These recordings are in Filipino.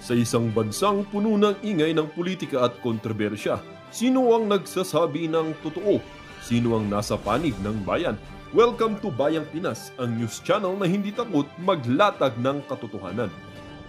Sa isang bansang puno ng ingay ng politika at kontrobersya, sino ang nagsasabi ng totoo? Sino ang nasa panig ng bayan? Welcome to Bayang Pinas, ang news channel na hindi takot maglatag ng katotohanan.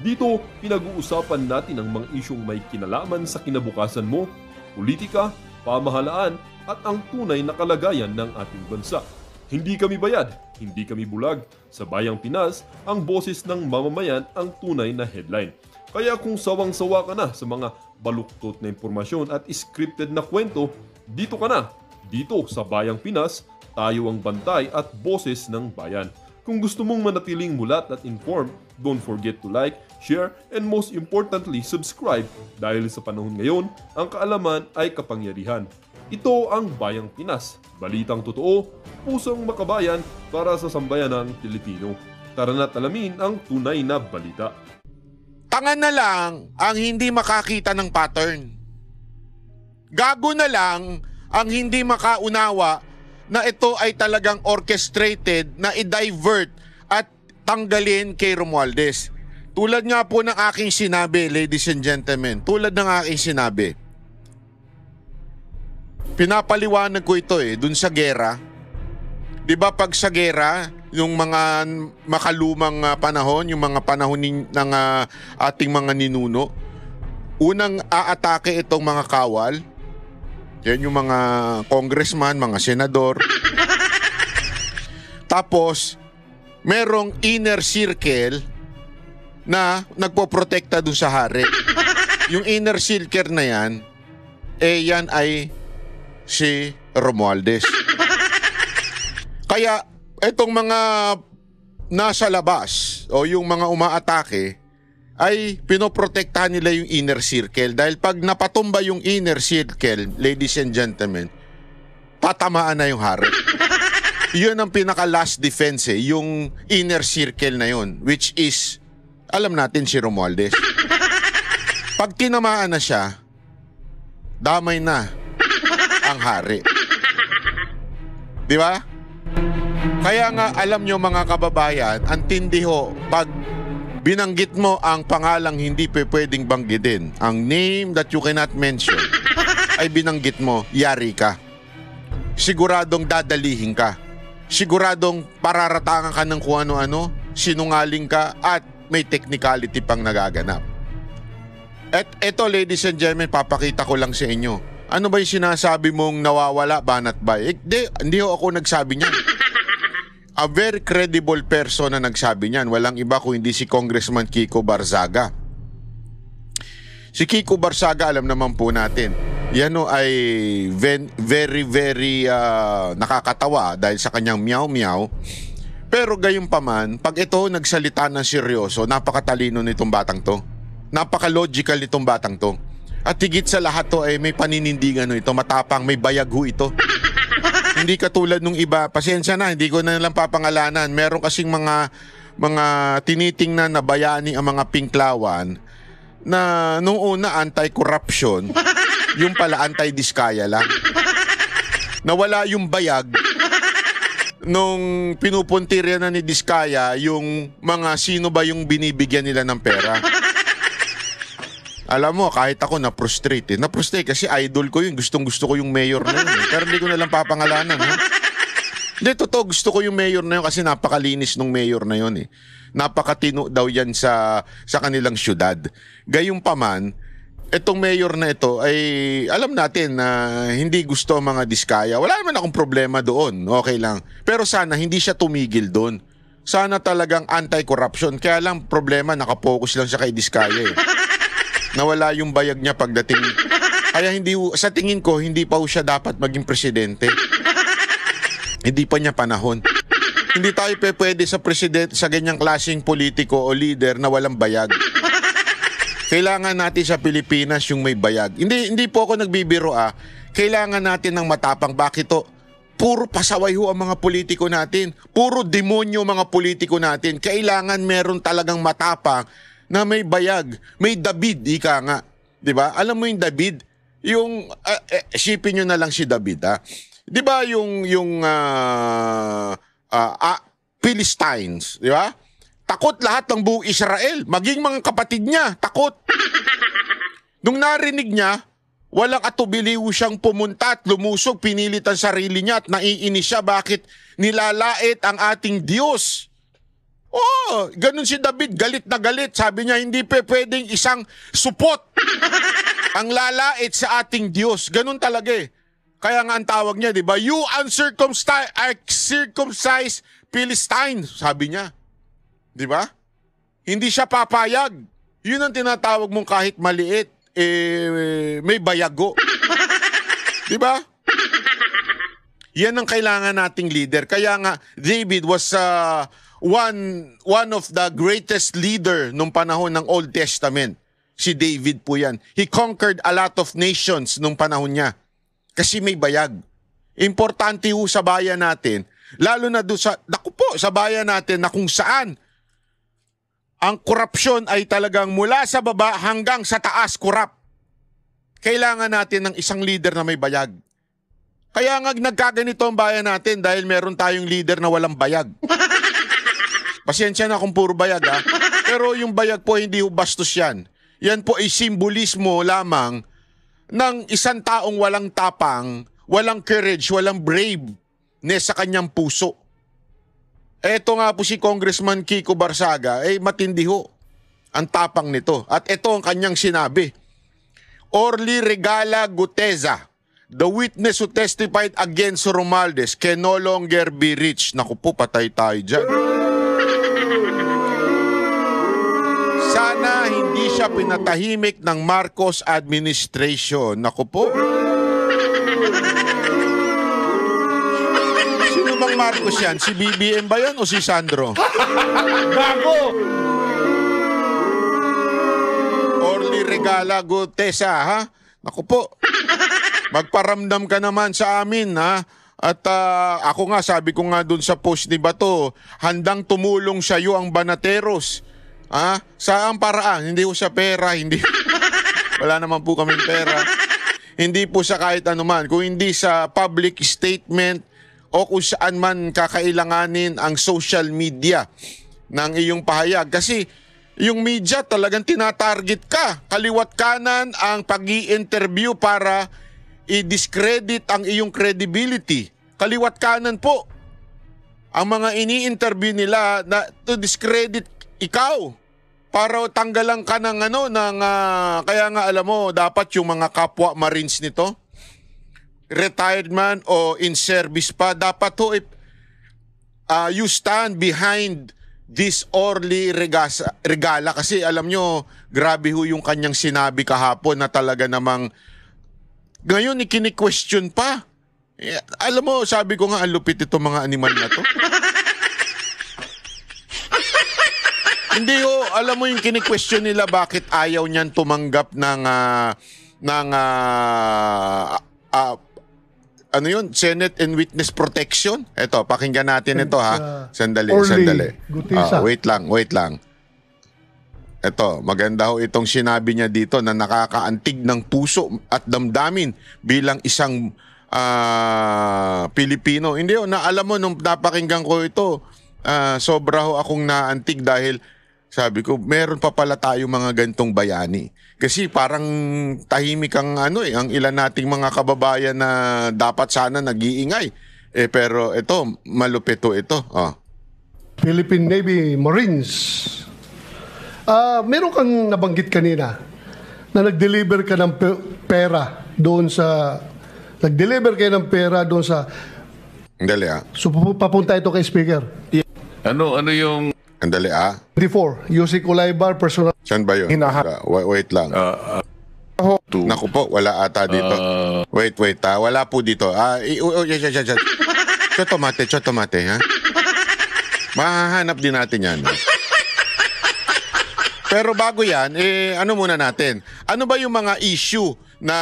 Dito, pinag-uusapan natin ang mga isyong may kinalaman sa kinabukasan mo, politika, pamahalaan at ang tunay na kalagayan ng ating bansa. Hindi kami bayad, hindi kami bulag. Sa Bayang Pinas, ang boses ng mamamayan ang tunay na headline. Kaya kung sawang-sawa ka na sa mga baluktot na impormasyon at scripted na kwento, dito ka na. Dito sa Bayang Pinas, tayo ang bantay at boses ng bayan. Kung gusto mong manatiling mulat at informed, don't forget to like, share, and most importantly, subscribe dahil sa panahon ngayon, ang kaalaman ay kapangyarihan. Ito ang Bayang Pinas, balitang totoo, pusong makabayan para sa sambayanang Pilipino. Tara na't alamin ang tunay na balita. Tanga na lang ang hindi makakita ng pattern. Gago na lang ang hindi makaunawa na ito ay talagang orchestrated na i-divert at tanggalin kay Romualdez. Tulad nga po ng aking sinabi, ladies and gentlemen, tulad ng aking sinabi, pinapaliwanag ko ito dun sa gera. Di ba pag sa gera, yung mga makalumang panahon, yung mga panahon ng ating mga ninuno, unang aatake itong mga kawal, yan yung mga congressman, mga senador. Tapos, merong inner circle na nagpoprotekta dun sa hari. Yung inner circle na yan, yan ay si Romualdez. Kaya, itong mga nasa labas o yung mga umaatake ay pinoprotektahan nila yung inner circle. Dahil pag napatumba yung inner circle, ladies and gentlemen, tatamaan na yung hari. Yun ang pinaka last defense yung inner circle na yun, which is, alam natin si Romualdez. Pag tinamaan na siya, damay na ang hari. Di ba? Kaya nga alam nyo mga kababayan, ang tindi ho, pag binanggit mo ang pangalang hindi pwedeng banggitin, ang name that you cannot mention, ay binanggit mo, yari ka. Siguradong dadalihin ka. Siguradong pararatangan ka ng kung ano-ano, sinungaling ka, at may technicality pang nagaganap. At eto, ladies and gentlemen, papakita ko lang sa inyo. Ano ba yung sinasabi mong nawawala, banat ba? Hindi ho ako nagsabi niyan. A very credible person na nagsabi niyan. Walang iba kung hindi si Congressman Kiko Barzaga. Si Kiko Barzaga, alam naman po natin, yan ay very nakakatawa dahil sa kanyang meow-meow. Pero gayon pa man, pag ito nagsalita ng seryoso, napakatalino nitong batang to. Napaka-logical nitong batang to. At higit sa lahat to ay may paninindigan ito, matapang, may bayag ho ito. Hindi katulad nung iba, pasensya na, hindi ko na lang papangalanan. Meron kasing mga tinitingnan na bayani ang mga pinklawan na nung una anti-corruption, yung pala anti-diskaya lang. Nawala yung bayag nung pinupuntirya na ni Diskaya yung mga sino ba yung binibigyan nila ng pera. Alam mo, kahit ako na-frustrate. Na-frustrate kasi idol ko yun. Gustong-gusto ko yung mayor na yun. Pero hindi ko nalang papangalanan. Hindi, totoo. Gusto ko yung mayor na yun kasi napakalinis nung mayor na yun. Napakatino daw yan sa kanilang syudad. Gayong pa man, itong mayor na ito ay alam natin na hindi gusto mga Diskaya. Wala naman akong problema doon. Okay lang. Pero sana hindi siya tumigil doon. Sana talagang anti-corruption. Kaya lang problema, nakapokus lang siya kay Diskaya nawala yung bayag niya pagdating. Kaya sa tingin ko, hindi pa siya dapat maging presidente. Hindi pa niya panahon. Hindi tayo pwede sa presidente, sa ganyang klaseng politiko o leader na walang bayag. Kailangan natin sa Pilipinas yung may bayag. Hindi po ako nagbibiro Kailangan natin ng matapang. Bakit to? Puro pasaway ho ang mga politiko natin. Puro demonyo mga politiko natin. Kailangan meron talagang matapang na may bayag, may David, ika nga. 'Di ba? Alam mo yung David, yung isipin niyo na lang si David, 'Di ba yung Philistines, 'di ba? Takot lahat ng buong Israel. Maging mga kapatid niya, takot. Nung narinig niya, walang atubiliw siyang pumunta at lumusog, pinilit ang sarili niya at naiinis siya bakit nilalait ang ating Diyos. Oh, ganun si David, galit na galit. Sabi niya, hindi pwedeng isang supot ang lalait sa ating Diyos. Ganun talaga eh. Kaya nga ang tawag niya, di ba? You uncircumcised Philistine, sabi niya. Di ba? Hindi siya papayag. Yun ang tinatawag mong kahit maliit, may bayago. Di ba? Yan ang kailangan nating leader. Kaya nga, David was one of the greatest leader nung panahon ng Old Testament. Si David po yan. He conquered a lot of nations nung panahon niya. Kasi may bayag. Importante ho sa bayan natin, lalo na doon sa bayan natin na kung saan ang korupsyon ay talagang mula sa baba hanggang sa taas korap. Kailangan natin ng isang leader na may bayag. Kaya nga nagkaganito ang bayan natin dahil meron tayong leader na walang bayag. Pasensya na kung puro bayag ha. Pero yung bayag po hindi bastos yan. Yan po ay simbolismo lamang ng isang taong walang tapang, walang courage, walang braveness sa kanyang puso. Eto nga po si Congressman Kiko Barsaga, matindi ho ang tapang nito. At ito ang kanyang sinabi. Orly Regala Guteza, the witness who testified against Romualdez can no longer be reached. Naku po, patay tayo dyan. Sana hindi siya pinatahimik ng Marcos administration. Naku po. Sino bang Marcos yan? Si BBM ba yan o si Sandro? Gago! Orly Regala Gutesa, ha? Naku po. Magparamdam ka naman sa amin, ha? At ako nga, sabi ko nga dun sa post ni Bato, handang tumulong sa iyo ang Banateros. Saan paraan? Hindi po sa pera, hindi. Wala naman po kaming pera. Hindi po sa kahit anuman. Kung hindi sa public statement o kung saan man kakailanganin ang social media ng iyong pahayag. Kasi yung media talagang tinatarget ka. Kaliwat kanan ang pag-i-interview para i-discredit ang iyong credibility. Kaliwat kanan po ang mga ini-interview nila na to discredit ikaw. Para tanggalan ka ng kaya nga alam mo, dapat yung mga kapwa Marines nito, retired man o in service pa, dapat to you stand behind this Orly Regala. Kasi alam nyo, grabe ho yung kanyang sinabi kahapon na talaga namang ngayon ikini-question pa. Alam mo, sabi ko nga, ang lupit itong mga animal na to. Hindi ho, alam mo yung kini-question nila bakit ayaw niyan tumanggap ng Senate and Witness Protection. Eto, pakinggan natin ito ha. Sandali. Wait lang. Eto, maganda ho itong sinabi niya dito na nakakaantig ng puso at damdamin bilang isang Pilipino. Hindi ho, alam mo nung napakinggan ko ito, sobra ho akong naantig dahil sabi ko, meron pa pala tayo mga gantong bayani. Kasi parang tahimik ang ang ilan nating mga kababayan na dapat sana nag-iingay. Pero ito, malupit ito. Philippine Navy Marines. Meron kang nabanggit kanina na nag-deliver ka ng pera doon sa Andali So papunta ito kay Speaker. Ano yung... Andali 24, Yusik Ulaybar, personal. Saan ba yun? Wait lang. Naku po, wala ata dito. Wait, wala po dito. Chotomate, ha? Mahahanap din natin yan. Pero bago yan, ano muna natin? Ano ba yung mga issue na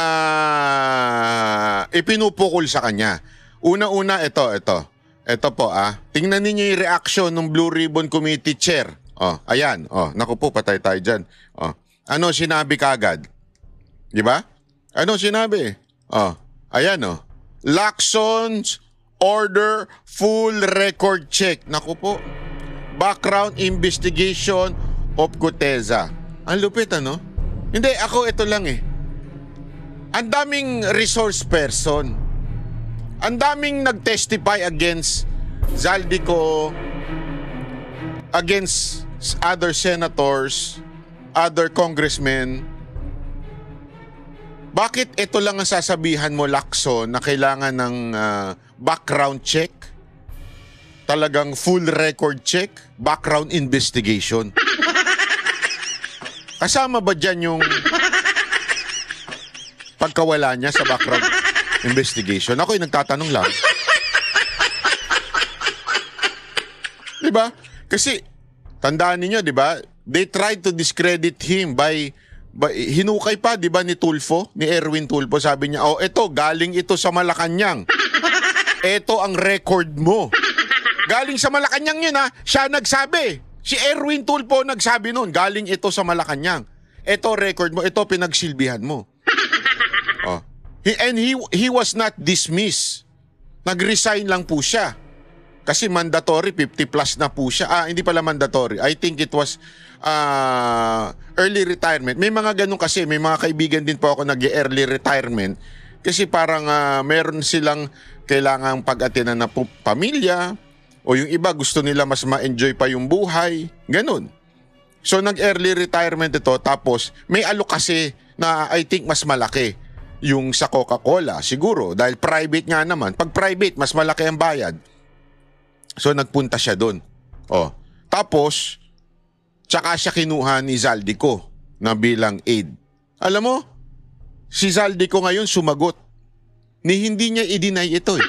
ipinupukol sa kanya? Una-una, ito. Ito po tingnan ninyo yung reaction ng Blue Ribbon Committee Chair. Ayan. Naku po, patay tayo dyan. Ano sinabi kagad? Di ba? Ano sinabi? Ayan Lacson's order full record check. Naku po. background investigation of Guteza. Ang lupit, ano? Hindi, ako ito lang eh. Ang daming resource person. Ang daming nag-testify against Zaldico, against other senators, other congressmen. Bakit ito lang ang sasabihan mo, Lacson, na kailangan ng background check? Talagang full record check? Background investigation? Kasama ba dyan yung pagkawala niya sa background investigation? Ako'y nagtatanong lang. Diba? Kasi, tandaan ninyo, diba? They tried to discredit him by hinukay pa, di ba, ni Tulfo, ni Erwin Tulfo, sabi niya, eto, galing ito sa Malacanang. Eto ang record mo. Galing sa Malacanang yun, ha? Siya nagsabi. Si Erwin Tulfo nagsabi nun, galing ito sa Malacanang. Eto record mo, ito pinagsilbihan mo. And he was not dismissed. Nag-resign lang po siya. Kasi mandatory, 50 plus na po siya. Hindi pala mandatory. I think it was early retirement. May mga ganun kasi, may mga kaibigan din po ako nag-early retirement. Kasi parang meron silang kailangang pag-atinan na pamilya, o yung iba gusto nila mas ma-enjoy pa yung buhay. Ganun. So nag-early retirement ito, tapos may alokasi na I think mas malaki yung sa Coca-Cola. Siguro, dahil private nga naman. Pag private, mas malaki ang bayad. So nagpunta siya doon. Tapos, tsaka siya kinuha ni Zaldico na bilang aide. Alam mo, si Zaldico ngayon sumagot. Hindi niya i-deny ito eh.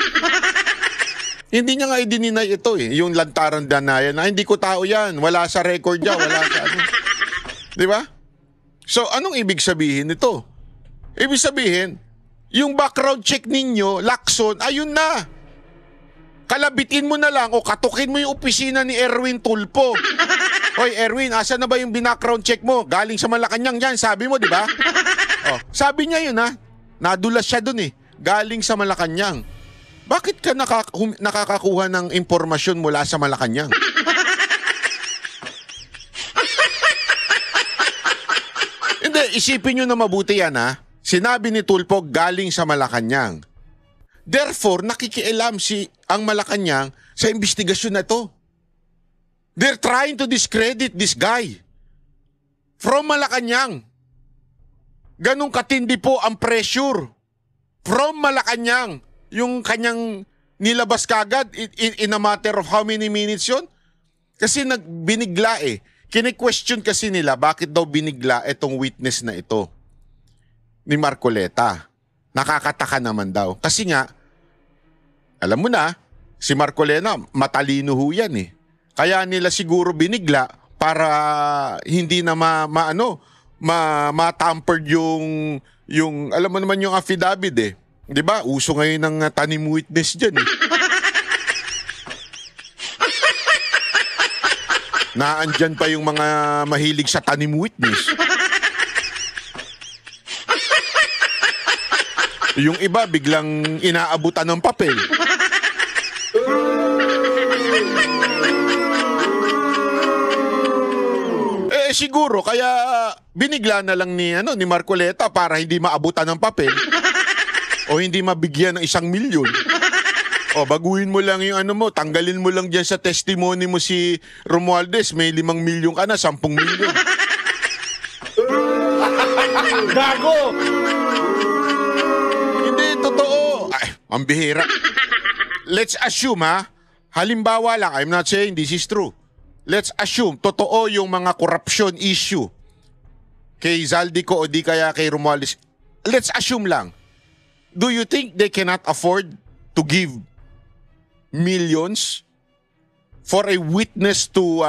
Hindi niya nga i-deny ito eh. Yung lantaran danayan na hindi ko tao yan. Wala sa record niya. Wala sa ano. Di ba? So anong ibig sabihin nito? Ibig sabihin, yung background check ninyo, Lacson, ayun na. Kalabitin mo na lang o katukin mo yung opisina ni Erwin Tulfo. Hoy Erwin, asa na ba yung background check mo? Galing sa Malacanang yan, sabi mo, di ba? Sabi niya yun ha. Nadulas siya dun eh. Galing sa Malacanang. Bakit ka nakakakuha ng impormasyon mula sa Malacanang? Hindi, isipin nyo na mabuti yan ha. Sinabi ni Tulfo galing sa Malacanang. Therefore, nakikialam ang Malacanang sa investigasyon na ito. They're trying to discredit this guy from Malacanang. Ganong katindi po ang pressure from Malacanang. Yung kanyang nilabas kagad in a matter of how many minutes yun? Kasi binigla eh. Kine-question kasi nila bakit daw binigla itong witness na ito ni Marcoleta. Nakakataka naman daw. Kasi nga, alam mo na, si Marcoleta matalino ho yan eh. Kaya nila siguro binigla para hindi na ma-tampered yung alam mo naman yung affidavit eh. 'Di ba? Uso ngayon ng tanim witness diyan eh. Naandyan pa yung mga mahilig sa tanim witness. Yung iba biglang inaabutan ng papel. Siguro kaya binigla na lang ni Marcoleta para hindi maabutan ng papel o hindi mabigyan ng 1 milyon. Baguhin mo lang yung tanggalin mo lang diyan sa testimony mo si Romualdez, may 5 milyon ka na, 10 milyon. Gago! Hindi totoo. Ang bihira. Let's assume halimbawa lang, I'm not saying this is true. Let's assume, totoo yung mga corruption issue kay Zaldico o di kaya kay Romualdez. Let's assume lang. Do you think they cannot afford to give millions for a witness to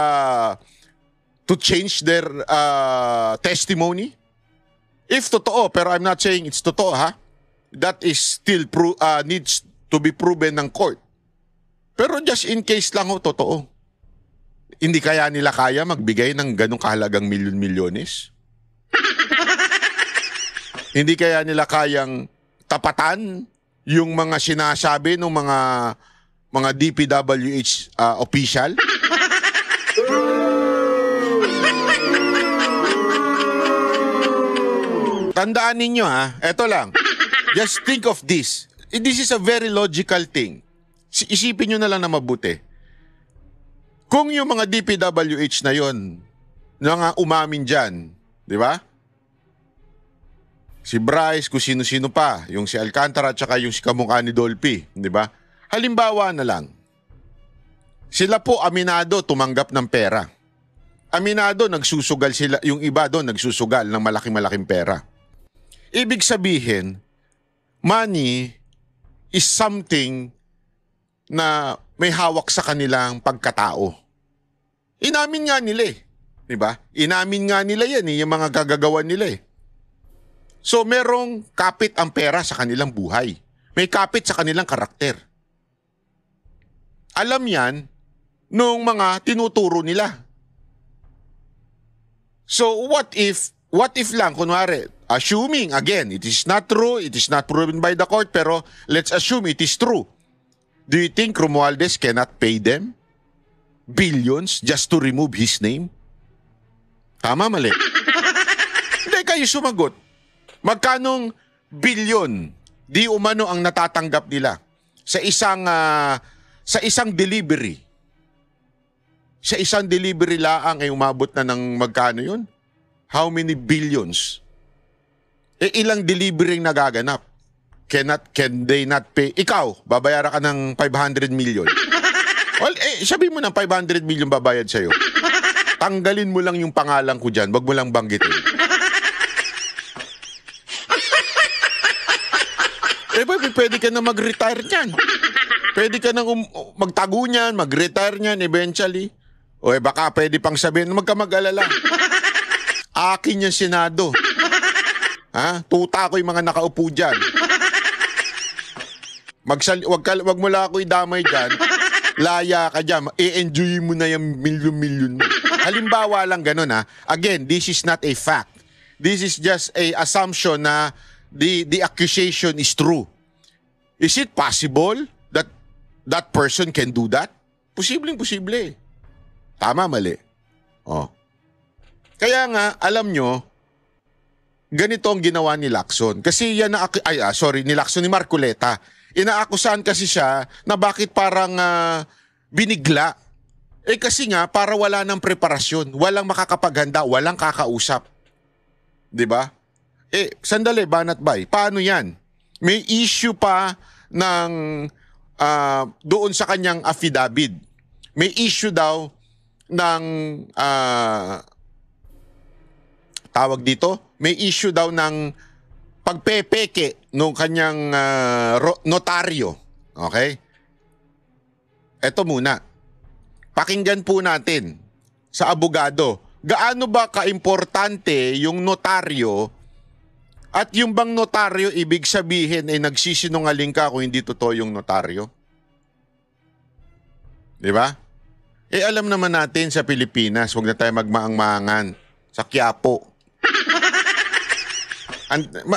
change their testimony? If totoo, pero I'm not saying it's totoo that is still needs to be proven ng court. Pero just in case lang totoo. Hindi kaya nila kaya magbigay ng ganong kahalagang milyon-milyones? Hindi kaya nila kayang tapatan yung mga sinasabi ng mga DPWH official? Tandaan ninyo eto lang. Just think of this. This is a very logical thing. Isipin nyo na lang na mabuti. Kung yung mga DPWH na yon, nga umamin dyan, di ba? Si Bryce, kung sino-sino pa, yung si Alcantara at saka yung si kamukha ni Dolphy, di ba? Halimbawa na lang, sila po aminado tumanggap ng pera. Aminado nagsusugal sila, yung iba doon nagsusugal ng malaking pera. Ibig sabihin, money is something na may hawak sa kanilang pagkatao. Inamin nga nila diba? Inamin nga nila yan yung mga gagagawan nila So merong kapit ang pera sa kanilang buhay. May kapit sa kanilang karakter. Alam yan nung mga tinuturo nila. So what if lang, kunwari, assuming, again, it is not true, it is not proven by the court, pero let's assume it is true. Do you think Romualdez cannot pay them billions just to remove his name? Tama, mali? Hindi, kayo sumagot. Magkanong bilyon di umano ang natatanggap nila sa isang delivery? Sa isang delivery laang ay umabot na ng magkano yun? How many billions? Ilang delivery ang nagaganap? Can they not pay? Ikaw, babayaran ka ng 500 million. Well, sabihin mo ng 500 million babayad sa'yo. Tanggalin mo lang yung pangalan ko dyan. Wag mo lang banggitin. Pwede ka na mag-retire niyan. Pwede ka nang magtago niyan, mag-retire niyan eventually. O baka pwede pang sabihin, mag-alala. Akin yung Senado. Tuta ko yung mga nakaupo dyan. Wag mo lang ako idamay dyan. Laya ka dyan. I-enjoy mo na yung milyon-milyon mo. Halimbawa lang ganun Again, this is not a fact. This is just a assumption na the accusation is true. Is it possible that that person can do that? Posibleng-posible. Tama, mali. Kaya nga, alam nyo, ganito ang ginawa ni Lacson. Kasi yan ni Lacson, ni Marcoleta. Inaakusahan kasi siya na bakit parang binigla. Kasi nga, para wala ng preparasyon, walang makakapaghanda, walang kakausap. 'Di ba? Sandali, Banat Bay, paano yan? May issue pa ng doon sa kanyang affidavit. May issue daw ng tawag dito, may issue daw ng pagpepeke ng kanyang notaryo. Okay? Eto muna. Pakinggan po natin sa abogado. Gaano ba kaimportante yung notaryo at yung bang notaryo ibig sabihin ay nagsisinungaling ka kung hindi totoo yung notaryo? Di ba? Alam naman natin sa Pilipinas, huwag na tayo magmaang-maangan sa Quiapo.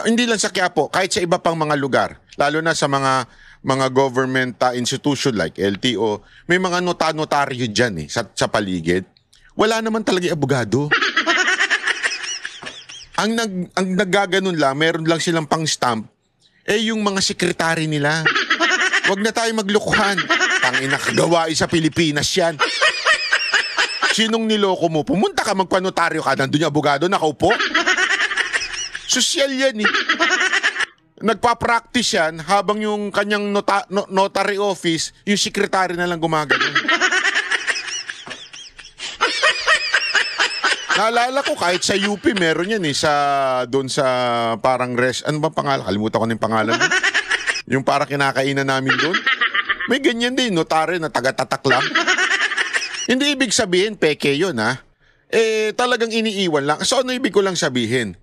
Hindi lang sa Quiapo, kahit sa iba pang mga lugar, lalo na sa mga government institution like LTO, may mga notaryo dyan sa paligid. Wala naman talaga abogado. Ang naggaganon lang, meron lang silang pang-stamp, yung mga sekretary nila. Huwag na tayo maglukuhan. Tangina, kagawa sa Pilipinas yan. Sinong niloko mo? Pumunta ka, magpanotaryo ka, nandun yung abogado, nakaupo. Sosyal yan Nagpa-practice yan habang yung kanyang notary office, yung sekretary na lang gumagano. Naalala ko kahit sa UP meron yan doon sa parang ano ba pangalan? Kalimutan ko na yung pangalan. Yung parang kinakainan namin doon. May ganyan din, notary na taga-tatak lang. Hindi ibig sabihin, peke yun talagang iniiwan lang. So ano ibig ko lang sabihin?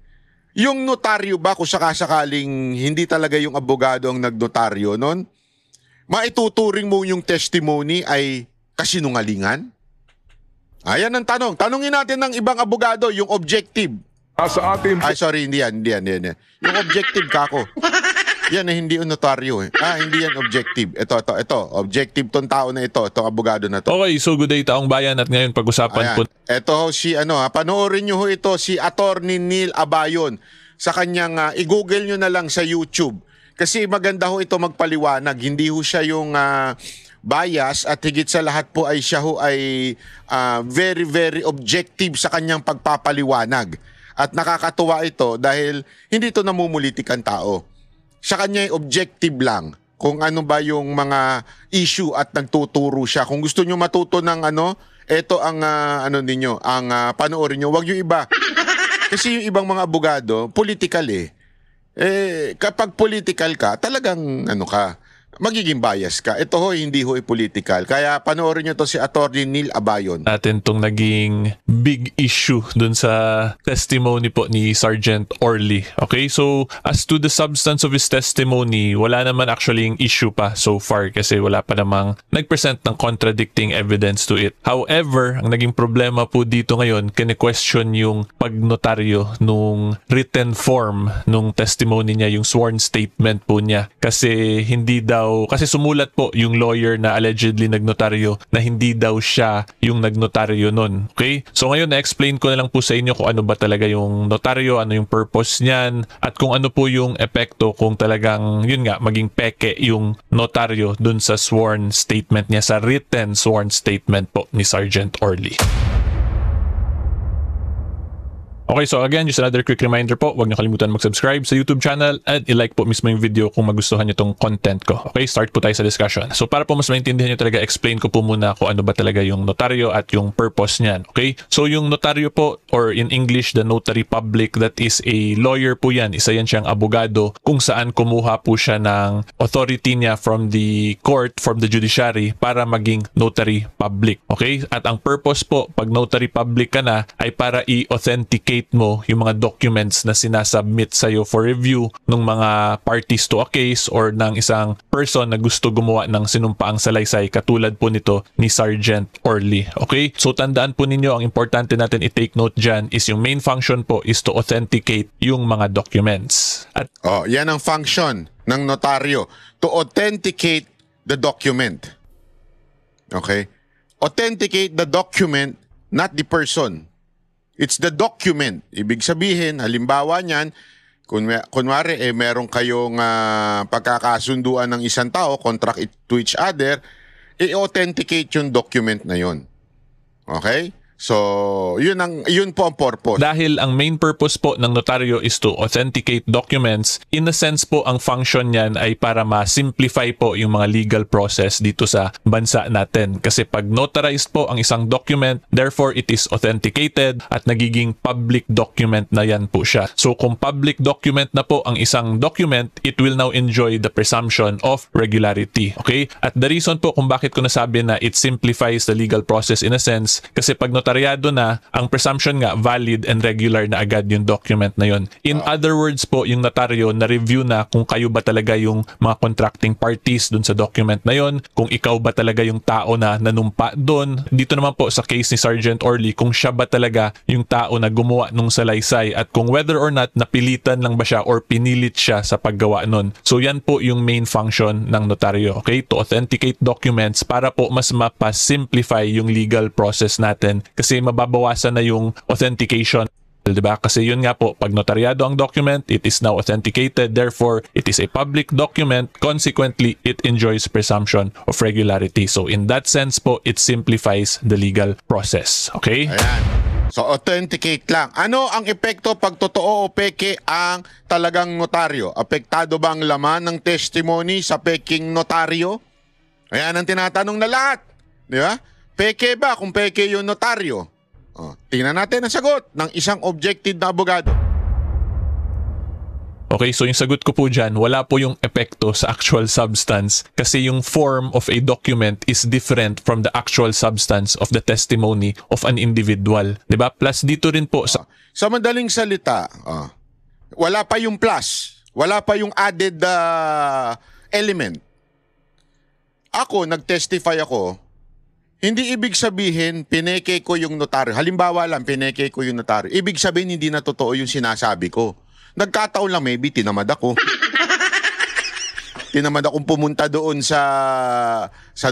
Yung notaryo ba kung sakasakaling hindi talaga yung abogado ang nagnotaryo nun, maituturing mo yung testimony ay kasinungalingan? Ayan ang tanong. Tanungin natin ng ibang abogado, yung objective. Sa ating... Sorry, hindi yan. Yung objective, kako. Yan hindi yung notaryo hindi yan objective. Ito. Objective tong tao na ito. Itong abogado na to. Okay, so good day taong bayan at ngayon pag-usapan po. Ito si panoorin nyo ito, si Attorney Neil Abayon. sa kanyang, i-google nyo na lang sa YouTube. Kasi maganda ho ito magpaliwanag. Hindi ho siya yung bias at higit sa lahat po ay siya ho ay very, very objective sa kanyang pagpapaliwanag. At nakakatuwa ito dahil hindi ito namumulitik ang tao. Sa kanya ay objective lang kung ano ba yung mga issue at nagtuturo siya. Kung gusto nyo matuto ng ito ang ninyo, ang panoorin nyo. Huwag yung iba. Kasi yung ibang mga abogado, political eh. Kapag political ka, talagang magiging bias ka. Ito ho, hindi ho political. Kaya panoorin nyo to si Attorney Neil Abayon. Natin tong naging big issue dun sa testimony po ni Sergeant Orly. Okay, so as to the substance of his testimony, wala naman actually yung issue pa so far kasi wala pa namang nag-present ng contradicting evidence to it. However, ang naging problema po dito ngayon, kine-question yung pagnotaryo nung written form nung testimony niya, yung sworn statement po niya. Kasi kasi sumulat po yung lawyer na allegedly nagnotaryo na hindi daw siya yung nagnotaryo nun. Okay? So ngayon na-explain ko na lang po sa inyo kung ano ba talaga yung notaryo, ano yung purpose niyan, at kung ano po yung epekto kung talagang, yun nga, maging peke yung notaryo dun sa sworn statement niya, sa written sworn statement po ni Sergeant Orly. Okay, so again, just another quick reminder po, huwag niyo kalimutan mag-subscribe sa YouTube channel at i-like po mismo yung video kung magustuhan niyo tong content ko. Okay, start po tayo sa discussion. So para po mas maintindihan niyo talaga, explain ko po muna kung ano ba talaga yung notaryo at yung purpose niyan. Okay, so yung notaryo po, or in English, the notary public, that is a lawyer po yan. Isa yan siyang abogado kung saan kumuha po siya ng authority niya from the court, from the judiciary, para maging notary public. Okay, at ang purpose po, pag notary public ka na, ay para i-authenticate mo yung mga documents na sinasubmit sa'yo for review ng mga parties to a case or ng isang person na gusto gumawa ng sinumpaang salaysay katulad po nito ni Sergeant Orly. Okay? So tandaan po ninyo, ang importante natin i-take note dyan is yung main function po is to authenticate yung mga documents. At yan ang function ng notaryo, to authenticate the document. Okay? Authenticate the document, not the person. It's the document. Ibig sabihin, halimbawa niyan, kunwari meron kayong pagkakasunduan ng isang tao, contract to each other, i-authenticate yung document na yon. Okay? So, yun po ang purpose. Dahil ang main purpose po ng notaryo is to authenticate documents, in a sense po ang function niyan ay para ma-simplify po yung mga legal process dito sa bansa natin. Kasi pag notarized po ang isang document, therefore it is authenticated at nagiging public document na yan po siya. So kung public document na po ang isang document, it will now enjoy the presumption of regularity. Okay? At the reason po kung bakit ko nasabi na it simplifies the legal process in a sense, kasi pag notaryado na, ang presumption nga valid and regular na agad yung document na yon. In other words po, yung notaryo na-review na kung kayo ba talaga yung mga contracting parties dun sa document na yon, kung ikaw ba talaga yung tao na nanumpa dun. Dito naman po sa case ni Sergeant Orly, kung siya ba talaga yung tao na gumawa nung salaysay at kung whether or not napilitan lang ba siya or pinilit siya sa paggawa nun. So yan po yung main function ng notaryo. Okay? To authenticate documents para po mas mapa-simplify yung legal process natin. Kasi mababawasan na yung authentication, diba? Kasi yun nga po, pag notaryado ang document, it is now authenticated, therefore it is a public document, consequently it enjoys presumption of regularity. So in that sense po, it simplifies the legal process. Okay? Ayan. So authenticate lang. Ano ang epekto pag totoo o peke ang talagang notaryo? Apektado ba ang laman ng testimony sa peking notaryo? Ayan ang tinatanong na lahat. Di ba? Peke ba kung peke yung notaryo? Tingnan natin ang sagot ng isang objective na abogado. Okay, so yung sagot ko po dyan, wala po yung epekto sa actual substance kasi yung form of a document is different from the actual substance of the testimony of an individual. Diba? Plus dito rin po sa madaling salita, wala pa yung plus, wala pa yung added element. Ako, nag-testify ako, hindi ibig sabihin, pineke ko yung notaryo. Halimbawa lang, pineke ko yung notaryo. Ibig sabihin, hindi na totoo yung sinasabi ko. Nagkataon lang, maybe, tinamad ako. Tinamad akong pumunta doon sa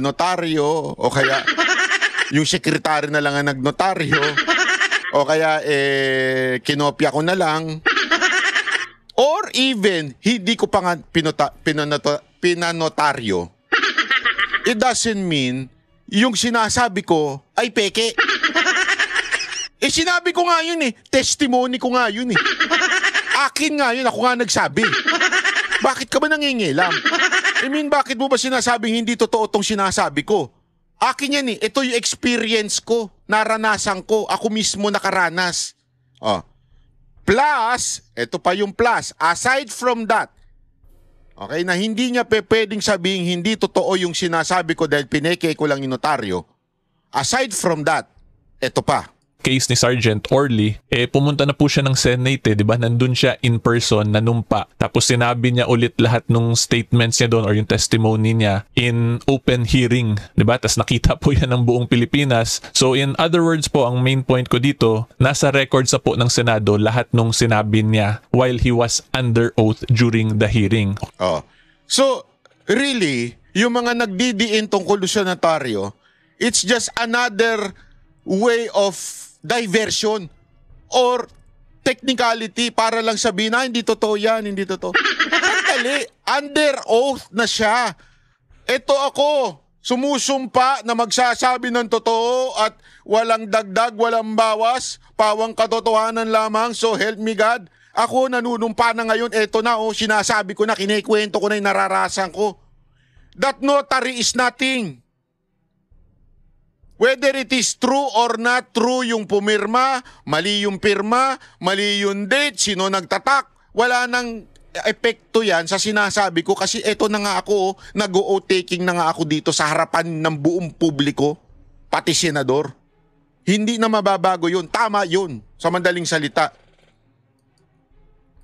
notaryo, o kaya yung sekretary na lang ang nagnotaryo, o kaya kinopya ko na lang. or even hindi ko pa nga pinanotaryo, it doesn't mean yung sinasabi ko ay peke. Sinabi ko nga yun testimony ko nga yun Akin nga yun, ako nga nagsabi. Bakit ka ba nangingilam? Bakit mo ba sinasabing hindi totoo tong sinasabi ko? Akin yan ito yung experience ko, naranasan ko, ako mismo nakaranas. Plus, ito pa yung plus, aside from that, okay, na hindi niya pwedeng sabihin hindi totoo yung sinasabi ko dahil pineke ko lang yung notaryo. Aside from that, ito pa. Case ni Sergeant Orly, pumunta na po siya ng Senate, di ba? Nandun siya in person, nanumpa. Tapos sinabi niya ulit lahat ng statements niya doon or yung testimony niya in open hearing, di ba? Tapos nakita po yan ng buong Pilipinas. So in other words po, ang main point ko dito, nasa records na po ng Senado lahat nung sinabi niya while he was under oath during the hearing. So, really, yung mga nagdidiin tungkol sa notaryo, it's just another way of diversion or technicality para lang sabihin na hindi totoo yan, hindi totoo. Sandali, under oath na siya. Ito ako, sumusumpa na magsasabi ng totoo at walang dagdag, walang bawas, pawang katotohanan lamang, so help me God. Ako nanunumpa na ngayon, eto na sinasabi ko na, kinikwento ko na yung nararasan ko. That notary is nothing. Whether it is true or not true yung pumirma, mali yung pirma, mali yung date, sino nagtatak, wala nang epekto yan sa sinasabi ko kasi eto na nga ako, nag-o-oath taking na nga ako dito sa harapan ng buong publiko, pati senador. Hindi na mababago yun, tama yun, sa madaling salita.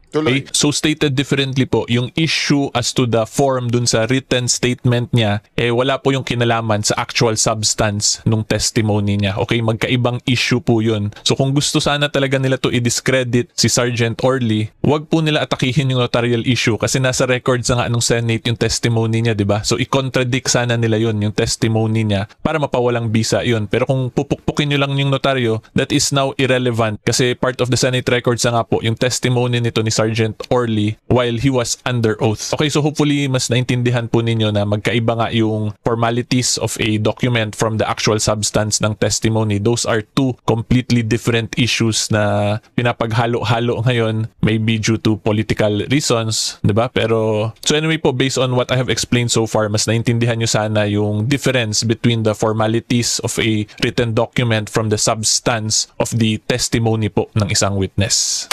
Okay. So stated differently po, yung issue as to the form dun sa written statement niya, wala po yung kinalaman sa actual substance nung testimony niya. Okay, magkaibang issue po yun. So kung gusto sana talaga nila to i-discredit si Sergeant Orly, wag po nila atakihin yung notarial issue kasi nasa records na nga nung Senate yung testimony niya, di ba? So i-contradict sana nila yun, yung testimony niya, para mapawalang bisa yun. Pero kung pupukpukin nyo lang yung notaryo, that is now irrelevant kasi part of the Senate records na nga po, yung testimony nito ni Sergeant Orly while he was under oath. Okay, so hopefully mas naintindihan po ninyo na magkaiba nga yung formalities of a document from the actual substance ng testimony. Those are two completely different issues na pinapaghalo-halo ngayon, maybe due to political reasons, di ba? Pero, so anyway po, based on what I have explained so far, mas naintindihan nyo sana yung difference between the formalities of a written document from the substance of the testimony po ng isang witness.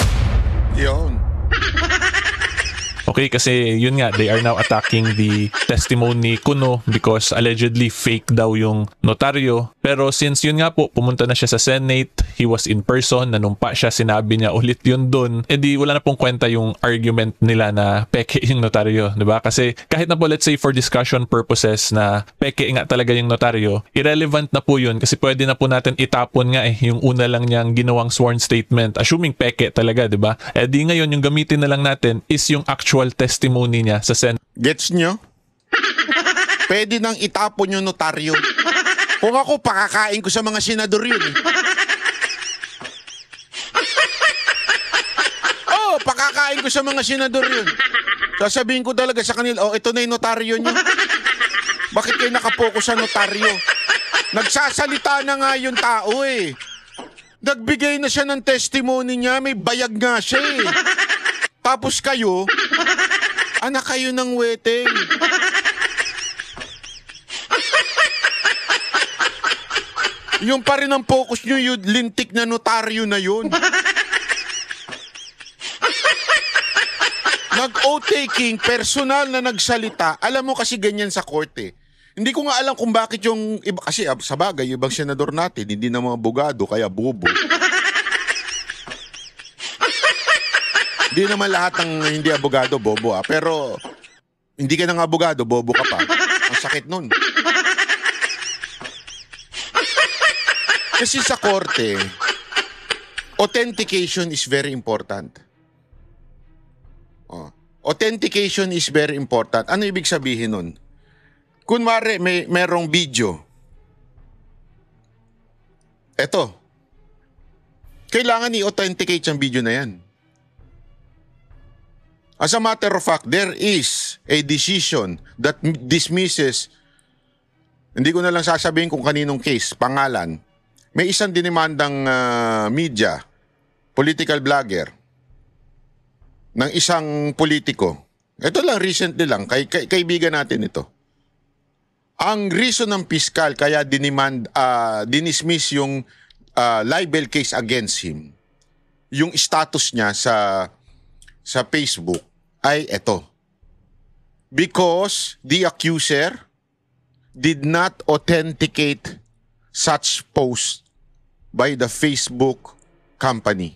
Yun. Okay, kasi yun nga, they are now attacking the testimony kuno because allegedly fake daw yung notaryo. Pero since yun nga po, pumunta na siya sa Senate, he was in person, nanumpa siya, sinabi niya ulit yun dun, edi wala na pong kwenta yung argument nila na peke yung notaryo, diba? Kasi kahit na po, let's say for discussion purposes na peke nga talaga yung notaryo, irrelevant na po yun kasi pwede na po natin itapon nga yung una lang niyang ginawang sworn statement, assuming peke talaga, diba? Edi ngayon, yung gamitin na lang natin is yung actual testimony niya sa Senate. Gets nyo? Pwede nang itapon yung notaryo. Kung ako, pakakain ko sa mga senador yun pakakain ko sa mga senador yun. Sasabihin ko talaga sa kanila, ito na yung notaryo nyo. Bakit kayo nakapokus sa notaryo? Nagsasalita na nga yung tao Nagbigay na siya ng testimony niya, may bayag nga siya Tapos kayo, anak kayo ng weteng. Yung pa rin ang focus nyo, yung lintik na notaryo na yun. Nag-oath taking, personal na nagsalita. Alam mo kasi ganyan sa korte. Hindi ko nga alam kung bakit yung iba, kasi sa bagay, ibang senador natin, hindi na mga abogado, kaya bobo. Hindi naman lahat ng hindi abogado, bobo pero hindi ka ng abogado, bobo ka pa. Ang sakit nun. Kasi sa korte, authentication is very important. Authentication is very important. Ano ibig sabihin nun? Kunwari, merong video. Eto. Kailangan i-authenticate yung video na yan. As a matter of fact, there is a decision that dismisses, hindi ko na lang sasabihin kung kaninong case, pangalan. May isang dinimandang media, political blogger, ng isang politiko. Ito lang, recently lang, kaibigan natin ito. Ang reason ng piskal kaya dinismiss yung libel case against him, yung status niya sa Facebook ay ito. Because the accuser did not authenticate such post by the Facebook company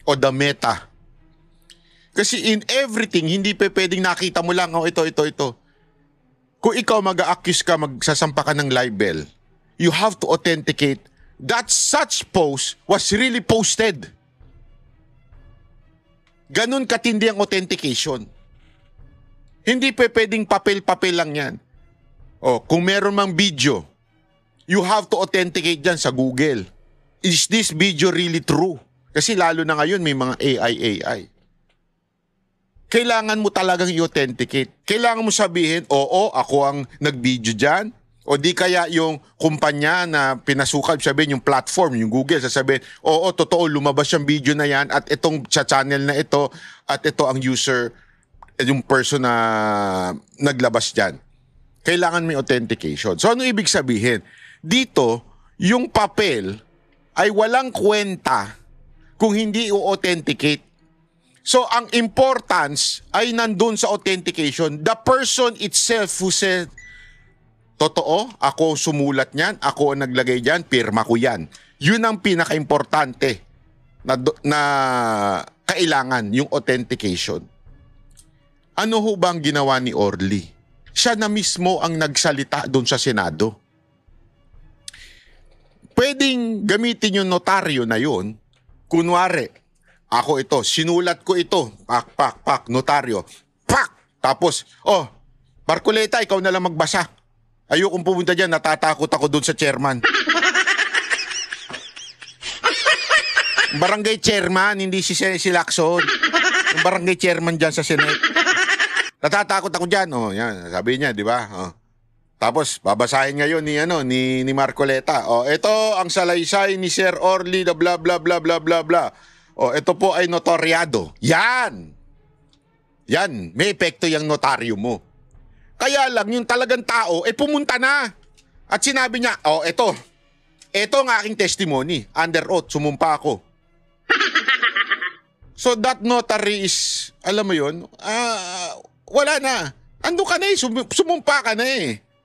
o the Meta. Kasi in everything, hindi pwedeng nakita mo lang, ito. Kung ikaw mag-accuse ka, magsasampa ka ng libel, you have to authenticate that such post was really posted. Ganun katindi ang authentication. Hindi pwedeng papel-papel lang yan. Kung meron mang video, you have to authenticate dyan sa Google. Is this video really true? Kasi lalo na ngayon may mga AI. Kailangan mo talagang i-authenticate. Kailangan mo sabihin, oo, ako ang nag-video dyan. O di kaya yung kumpanya na pinasukan, sabihin yung platform, yung Google, sasabihin, oo, totoo, lumabas yung video na yan at itong channel na ito at ito ang user, yung person na naglabas dyan. Kailangan may authentication. So ano ibig sabihin? Dito, yung papel ay walang kwenta kung hindi i-authenticate. So ang importance ay nandun sa authentication. The person itself who said, totoo, ako sumulat niyan, ako ang naglagay diyan, pirma ko yan. Yun ang pinaka-importante na kailangan, yung authentication. Ano ho ba ang ginawa ni Orly? Siya na mismo ang nagsalita doon sa Senado. Pwedeng gamitin yung notaryo na yun. Kunwari, ako ito, sinulat ko ito, pak, notaryo, pak! Tapos, Marcoleta, ikaw na lang magbasa. Ayokong pumunta dyan, natatakot ako doon sa chairman. Barangay chairman, hindi si Lacson. Yung barangay chairman dyan sa Senate. Natatakot ako dyan. Yan, sabi niya, di ba? Tapos, babasahin ngayon ni Marcoleta. Ito ang salaysay ni Sir Orly, bla bla bla bla bla bla. Ito po ay notaryado. Yan, may epekto yung notaryo mo. Kaya lang, yung talagang tao, pumunta na. At sinabi niya, ito ang aking testimony. Under oath, sumumpa ako. So that notary is, alam mo yun, wala na. Ando ka na sumumpa ka na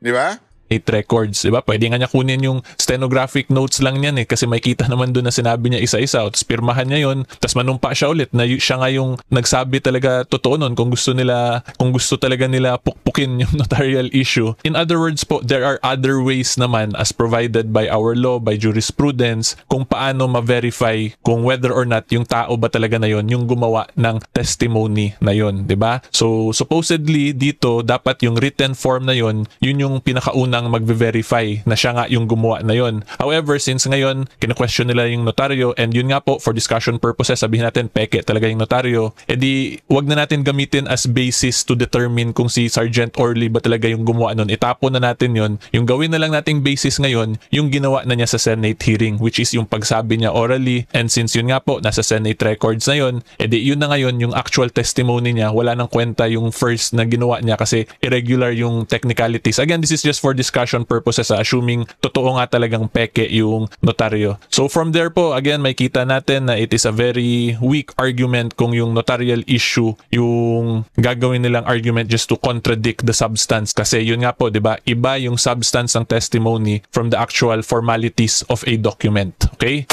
Di ba? 8 records, diba? Pwede nga niya kunin yung stenographic notes lang niyan kasi makita naman doon na sinabi niya isa-isa tapos pirmahan niya yun, tapos manumpa siya ulit na siya nga yung nagsabi talaga totoo nun kung gusto talaga nila pukpukin yung notarial issue. In other words po, there are other ways naman as provided by our law, by jurisprudence, kung paano ma-verify kung whether or not yung tao ba talaga na yun yung gumawa ng testimony na yun, diba? So supposedly dito, dapat yung written form na yun yung pinakaunang magve-verify na siya nga yung gumawa na yon. However, since ngayon kino-question nila yung notaryo, and yun nga po for discussion purposes, sabihin natin peke talaga yung notaryo, edi wag na natin gamitin as basis to determine kung si Sergeant Orly ba talaga yung gumawa nun. Itapon na natin yon. Yung gawin na lang nating basis ngayon, yung ginawa na niya sa Senate hearing, which is yung pagsabi niya orally, and since yun nga po nasa Senate records na yon, edi yun na ngayon yung actual testimony niya, wala nang kwenta yung first na ginawa niya kasi irregular yung technicalities. Again, this is just for discussion purposes, assuming totoo nga talagang peke yung notaryo. So from there po, again, may kita natin na it is a very weak argument kung yung notarial issue yung gagawin nilang argument just to contradict the substance, kasi yun nga po, 'di ba? Iba yung substance ng testimony from the actual formalities of a document. Okay?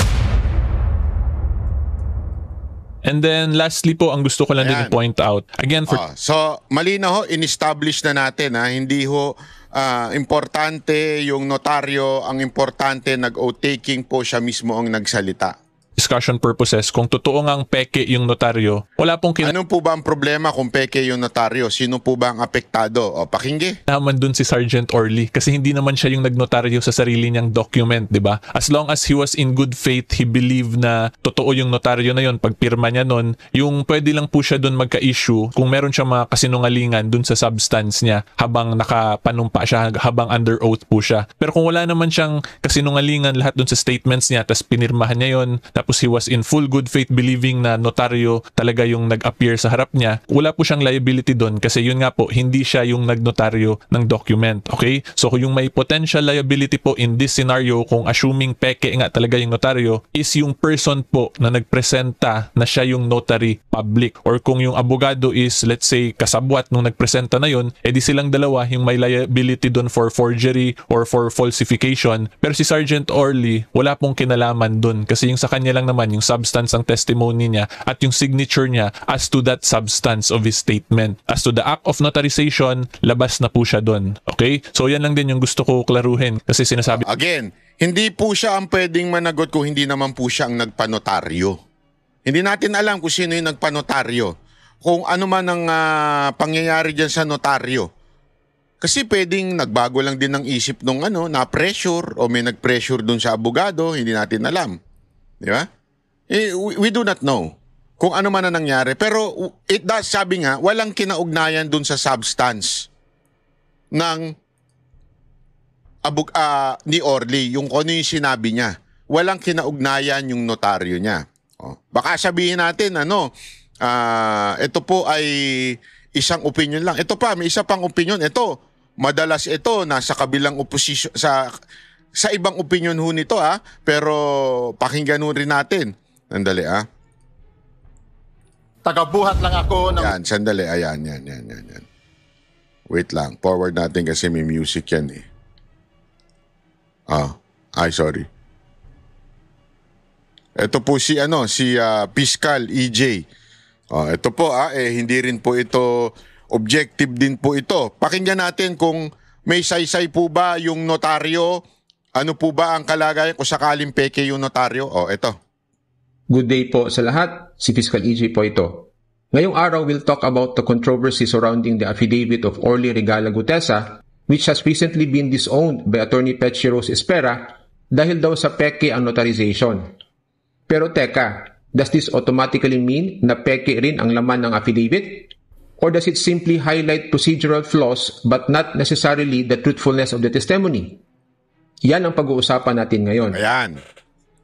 And then lastly po, ang gusto ko lang din i-point out again so malinaw ho, in-establish na natin hindi ho importante yung notaryo, ang importante nag-oath taking po siya mismo ang nagsalita. discussion purposes, kung totoo ngang peke yung notaryo, wala pong Anong po ba ang problema kung peke yung notaryo? Sino po ba ang apektado? O, pakinggi. naman dun si Sergeant Orly kasi hindi naman siya yung nagnotaryo sa sarili niyang document, di ba? As long as he was in good faith, he believed na totoo yung notaryo na yun, pagpirma niya nun, yung pwede lang po siya dun magka-issue kung meron siya mga kasinungalingan dun sa substance niya habang nakapanumpa siya, habang under oath po siya. Pero kung wala naman siyang kasinungalingan lahat dun sa statements niya, tapos pinirmahan niya yun, tapos he was in full good faith believing na notaryo talaga yung nag-appear sa harap niya, wala po siyang liability dun kasi yun nga po, hindi siya yung nagnotaryo ng document. Okay? So yung may potential liability po in this scenario, kung assuming peke nga talaga yung notaryo, is yung person po na nagpresenta na siya yung notary public. Or kung yung abogado is, let's say, kasabwat nung nagpresenta na yun, edi silang dalawa yung may liability dun for forgery or for falsification. Pero si Sergeant Orly, wala pong kinalaman dun kasi yung sa kanya lang naman yung substance ng testimony niya at yung signature niya as to that substance of his statement. As to the act of notarization, labas na po siya dun. Okay? So yan lang din yung gusto ko klaruhin kasi sinasabi... Again, hindi po siya ang pwedeng managot kung hindi naman po siya ang nagpanotaryo. Hindi natin alam kung sino yung nagpanotaryo. Kung ano man ang pangyayari dyan sa notaryo. Kasi pwedeng nagbago lang din ng isip nung na-pressure o may nag-pressure dun sa abogado, hindi natin alam. Di ba? We do not know kung ano man ang nangyari. Pero it does, sabi nga, walang kinaugnayan dun sa substance ng ni Orly, yung ano yung sinabi niya. Walang kinaugnayan yung notaryo niya. Baka sabihin natin, ito po ay isang opinion lang. Ito pa, may isa pang opinion. Ito, madalas ito, nasa kabilang oposisyon, sa ibang opinion ho nito, pero pakinggan ho rin natin. Sandali, Tagabuhat lang ako ng... Yan, sandali. Ayan, yan. Wait lang. Forward natin kasi may music yan eh. Sorry. Ito po si Fiscal EJ. Ito po hindi rin po ito objective din po ito. Pakinggan natin kung may saysay po ba yung notaryo, ano po ba ang kalagayan kung sakaling peke yung notaryo. Ito. Good day po sa lahat. Si Fiscal EJ po ito. Ngayong araw, we'll talk about the controversy surrounding the affidavit of Orly Regala Gutesa, which has recently been disowned by Attorney Petchi Rose Espera dahil daw sa peke ang notarization. Pero teka, does this automatically mean na peke rin ang laman ng affidavit? Or does it simply highlight procedural flaws but not necessarily the truthfulness of the testimony? Yan ang pag-uusapan natin ngayon. Ayan.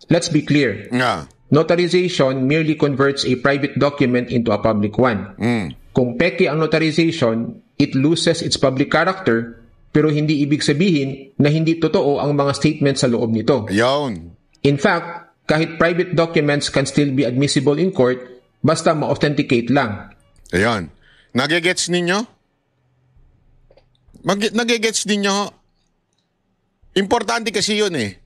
Let's be clear. Nga. Notarization merely converts a private document into a public one. Kung peke ang notarization, it loses its public character, pero hindi ibig sabihin na hindi totoo ang mga statements sa loob nito. Ayun. In fact, kahit private documents can still be admissible in court basta ma-authenticate lang. Ayun. Nagigets ninyo? Nagigets ninyo? Importante kasi yun eh.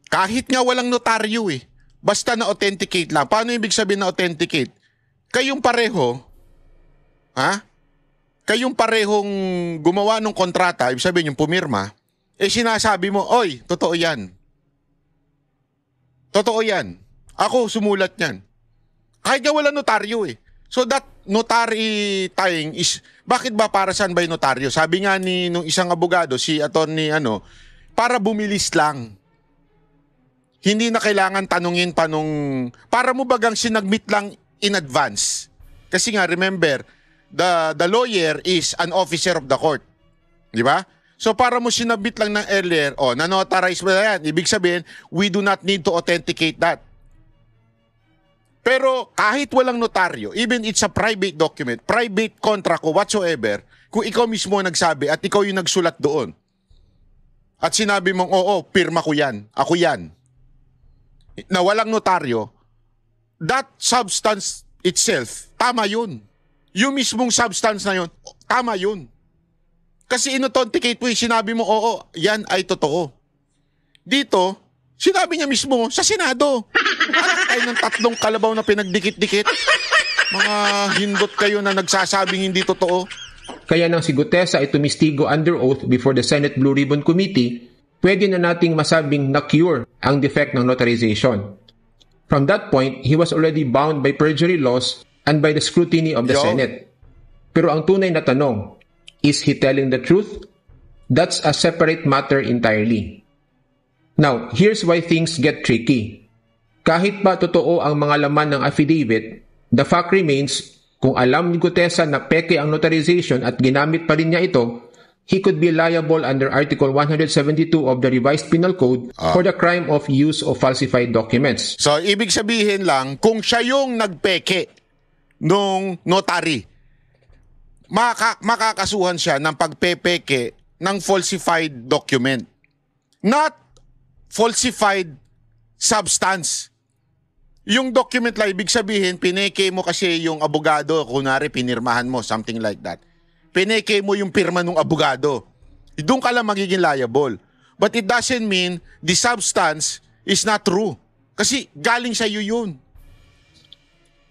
Kahit nga walang notaryo eh. Basta na-authenticate lang. Paano ibig sabihin na-authenticate? Kayong pareho, kayong parehong gumawa ng kontrata, ibig sabihin yung pumirma, sinasabi mo, oy, totoo yan. Totoo yan. Ako, sumulat yan. Kahit nga wala notaryo eh. So that notary tying is, bakit ba para saan ba yung notaryo? Sabi nga ni nung isang abogado, si attorney para bumilis lang. Hindi na kailangan tanungin pa nung, para mo bagang sinagmit lang in advance. Kasi nga, remember, the lawyer is an officer of the court. Di ba? So para mo sinabit lang ng earlier, nanotarize mo na yan. Ibig sabihin, we do not need to authenticate that. Pero kahit walang notaryo, even it's a private document, private contract o whatsoever, kung ikaw mismo nagsabi at ikaw yung nagsulat doon, at sinabi mong, oo, pirma ko yan, ako yan, na walang notaryo, that substance itself, tama yun. Yung mismong substance na yun, tama yun. Kasi in-authenticate mo, sinabi mo, oo, yan ay totoo. Dito, sinabi niya mismo sa Senado. Anak kayo ng 3 kalabaw na pinagdikit-dikit. Mga hindot kayo na nagsasabing hindi totoo. Kaya nang si Gutesa ay tumistigo under oath before the Senate Blue Ribbon Committee, pwede na nating masabing na-cure ang defect ng notarization. From that point, he was already bound by perjury laws and by the scrutiny of the Senate. Pero ang tunay na tanong, is he telling the truth? That's a separate matter entirely. Now, here's why things get tricky. Kahit pa totoo ang mga laman ng affidavit, the fact remains, kung alam ni Gutesa na peke ang notarization at ginamit pa rin niya ito, he could be liable under Article 172 of the Revised Penal Code for the crime of use of falsified documents. So, ibig sabihin lang, kung siya yung nagpeke nung notary, makakasuhan siya ng pagpepeke ng falsified document. Not falsified substance. Yung document lang, ibig sabihin, pineke mo kasi yung abogado, kunwari pinirmahan mo, something like that. Pineke mo yung pirma ng abogado. Doon ka lang magiging liable. But it doesn't mean the substance is not true. Kasi galing sa iyo yun.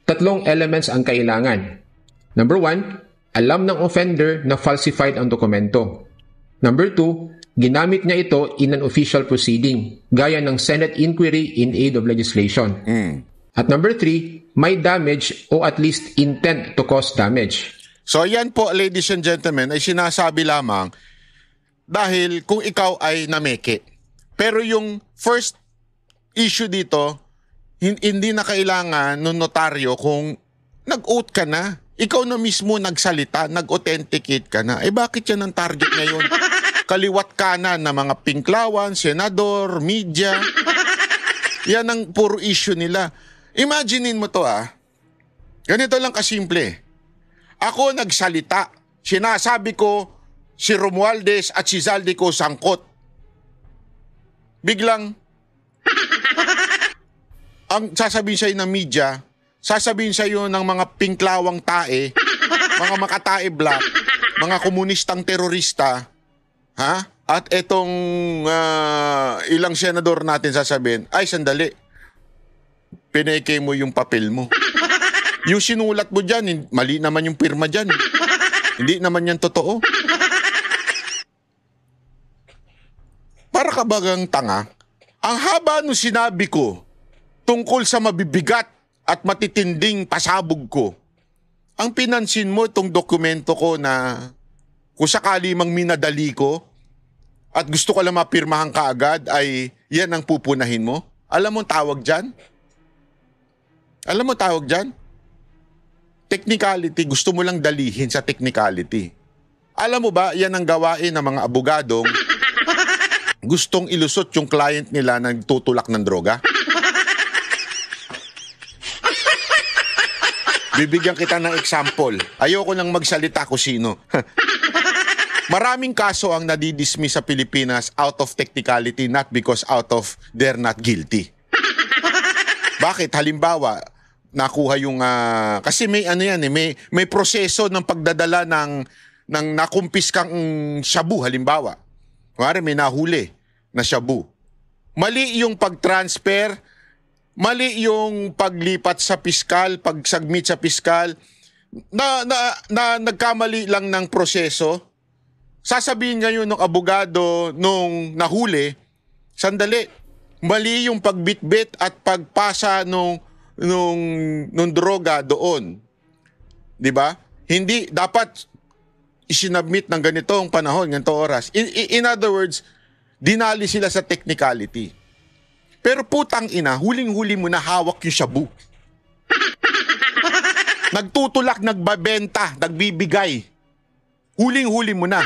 Tatlong elements ang kailangan. Number 1, alam ng offender na falsified ang dokumento. Number 2, ginamit niya ito in an official proceeding, gaya ng Senate inquiry in aid of legislation. At number 3, may damage o at least intent to cause damage. So yan po, ladies and gentlemen, ay sinasabi lamang dahil kung ikaw ay nameke. Pero yung first issue dito, hindi na kailangan ng notaryo kung nag-oath ka na. Ikaw na mismo nagsalita, nag-authenticate ka na. Eh bakit yan ang target ngayon? Kaliwat kanan na mga pinklawan, senador, media. Yan ang puro issue nila. Imaginein mo to Ganito lang kasimple. Ako nagsalita. Sinasabi ko si Romualdez at si Zaldico sangkot. Biglang ang sasabihin sa'yo ng media, sasabihin sa'yo ng mga pinklawang tae, mga makatae black, mga komunistang terorista, at etong ilang senador natin sasabihin, ay sandali, pineke mo yung papel mo. Yung sinulat mo dyan, mali naman yung pirma dyan. Hindi naman yan totoo. Para ka bagang tanga, ang haba nung sinabi ko tungkol sa mabibigat at matitinding pasabog ko, ang pinansin mo itong dokumento ko na kung sakali mang minadali ko at gusto ko lang mapirmahan ka agad ay yan ang pupunahin mo? Alam mo tawag dyan? Alam mo tawag dyan? Technicality, gusto mo lang dalihin sa technicality. Alam mo ba, yan ang gawain ng mga abogadong gustong ilusot yung client nila na nagtutulak ng droga? Bibigyan kita ng example. Ayoko nang magsalita kung sino. Maraming kaso ang nadidismiss sa Pilipinas out of technicality, not because out of they're not guilty. Bakit? Halimbawa, nakuha yung kasi may may proseso ng pagdadala ng nakumpiskang shabu halimbawa. Kuwari may nahuli na shabu. Mali yung pag-transfer, mali yung paglipat sa piskal, pag-submit sa piskal, na nagkamali lang ng proseso. Sasabihin ngayon ng abogado nung nahuli, sandali, mali yung pagbitbit at pagpasa nung droga doon. 'Di ba? Hindi dapat isinabmit ng ganitong panahon, ganitong oras. In other words, dinali sila sa technicality. Pero putang ina, huling-huli mo na hawak yung shabu. Nagtutulak, nagbabenta, nagbibigay. Huling-huli mo na.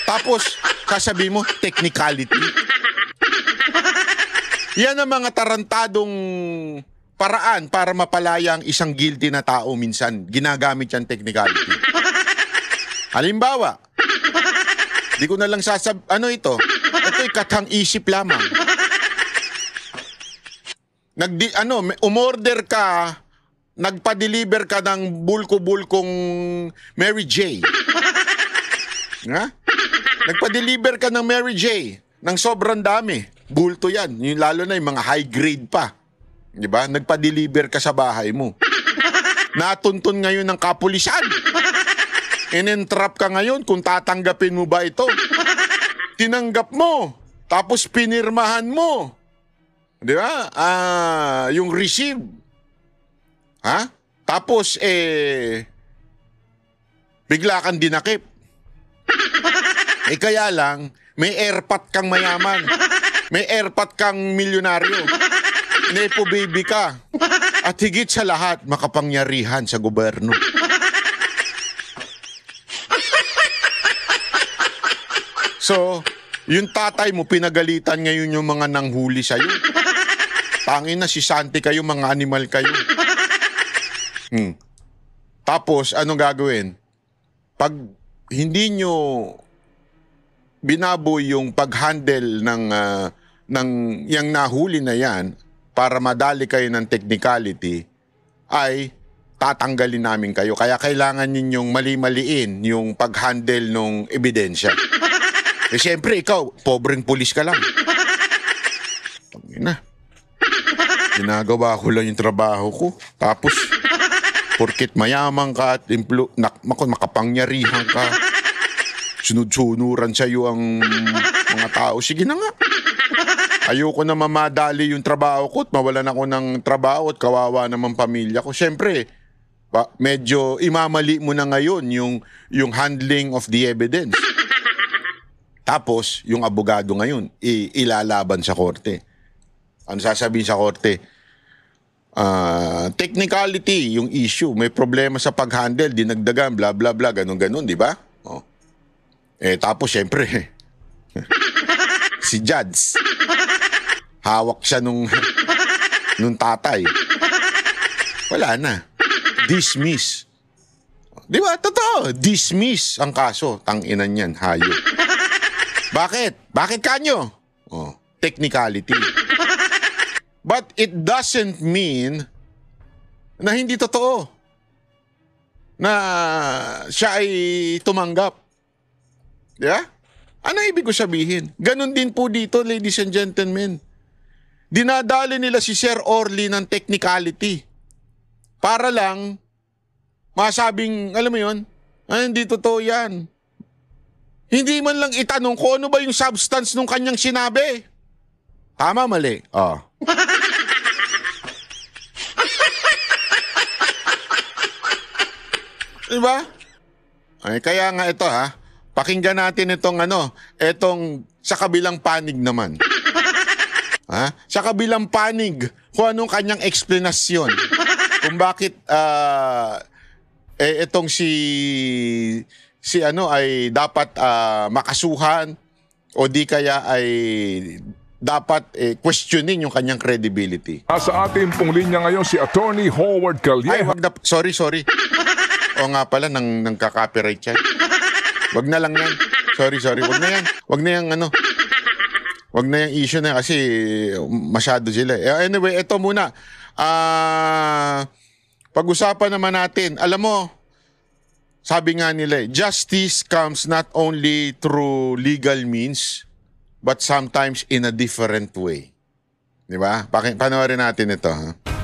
Tapos, sasabihin mo, technicality. Yan ang mga tarantadong paraan para mapalaya ang isang guilty na tao minsan. Ginagamit yan technicality. Halimbawa, di ko na lang ito? Ito'y katang isip lamang. Umorder ka, nagpa-deliver ka ng bulko-bulkong Mary J. Nagpa-deliver ka ng Mary J. ng sobrang dami. Bulto yan. Yung lalo na yung mga high grade pa. Diba? Nagpa-deliver ka sa bahay mo. Natuntun ngayon ng kapulisan. In-entrap ka ngayon kung tatanggapin mo ba ito. Tinanggap mo. Tapos pinirmahan mo. Di ba? Yung receive. Ha? Tapos, bigla kang dinakip. Kaya lang, may airpat kang mayaman. May airpat kang milyonaryo. Nepo baby ka. At higit sa lahat, makapangyarihan sa gobyerno. So, yung tatay mo, pinagalitan ngayon yung mga nanghuli sa'yo. Tangin na, si Santi kayo, mga animal kayo. Tapos, anong gagawin? Pag hindi nyo binaboy yung pag-handle ng yung nahuli na yan para madali kayo ng technicality, ay tatanggalin namin kayo. Kaya kailangan ninyong mali-maliin yung pag-handle ng ebidensya. Siyempre, ikaw, pobreng pulis ka lang. Tangina. Ginagawa ko lang yung trabaho ko. Tapos, porkit mayaman ka at makapangyarihan ka, sunod-sunuran sa'yo ang mga tao. Sige na nga. Ayoko na mamadali yung trabaho ko at mawalan ako ng trabaho at kawawa naman pamilya ko. Siyempre, medyo imamali mo na ngayon yung handling of the evidence. Tapos, yung abogado ngayon, ilalaban sa korte. Ano sasabihin sa korte? Technicality, yung issue. May problema sa pag-handle, dinagdagan, bla bla bla, ganun-ganun, di ba? Oh. Tapos, syempre, si Judge, hawak siya nung tatay. Wala na. Dismiss. Di ba? Totoo. Dismiss ang kaso. Tanginan yan. Hayop. Bakit? Bakit kanyo? Oh, technicality. But it doesn't mean na hindi totoo na siya ay tumanggap. Yeah? Ano ibig ko sabihin? Ganon din po dito, ladies and gentlemen. Dinadali nila si Sir Orly ng technicality para lang masabing, alam mo yun, hindi totoo yan. Hindi man lang itanong ko ano ba yung substance nung kanyang sinabi. Tama, mali. Oh. Diba? Kaya nga ito pakinggan natin itong sa kabilang panig naman. Sa kabilang panig, kung anong kanyang eksplanasyon. Kung bakit itong si ay dapat makasuhan o di kaya ay dapat questionin yung kanyang credibility. Sa ating pong linya ngayon si Attorney Howard Calleja. Sorry. O nga pala, nang kaka-copyright siya. Wag na lang yan. Sorry. Wag na yan. Wag na yung issue na yan kasi masyado sila. Anyway, ito muna. Pag-usapan naman natin. Alam mo, sabi nga nila, justice comes not only through legal means, but sometimes in a different way. Di ba? Panoorin natin ito.